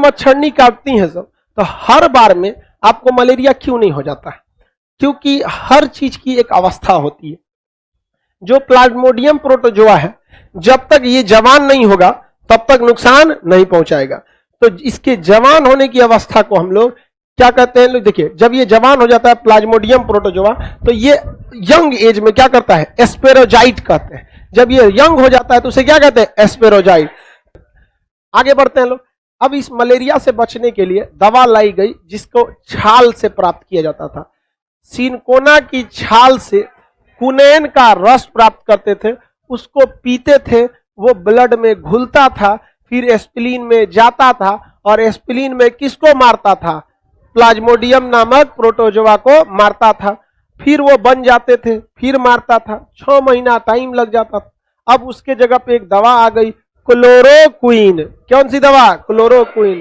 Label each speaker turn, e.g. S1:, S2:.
S1: मच्छरनी काटती हैं सब, तो हर बार में आपको मलेरिया क्यों नहीं हो जाता है? क्योंकि हर चीज की एक अवस्था होती है। जो प्लाज्मोडियम प्रोटोजोआ है, जब तक ये जवान नहीं होगा तब तक नुकसान नहीं पहुंचाएगा। तो इसके जवान होने की अवस्था को हम लोग क्या कहते हैं? लोग देखिए, जब ये जवान हो जाता है प्लाज्मोडियम प्रोटोजोआ, तो ये यंग एज में क्या करता है? एस्पेरोजाइट कहते हैं। जब ये यंग हो जाता है तो उसे क्या कहते हैं? एस्पेरोजाइट। आगे बढ़ते हैं लोग। अब इस मलेरिया से बचने के लिए दवा लाई गई जिसको छाल से प्राप्त किया जाता था। सिनकोना की छाल से कुनैन का रस प्राप्त करते थे, उसको पीते थे, वो ब्लड में घुलता था, फिर एस्पिलिन में जाता था, और एस्पिलिन में किसको मारता था? प्लाज्मोडियम नामक प्रोटोजोआ को मारता था। फिर वो बन जाते थे, फिर मारता था, 6 महीना टाइम लग जाता था। अब उसके जगह पे एक दवा आ गई, क्लोरोक्विन। कौन सी दवा? क्लोरोक्विन।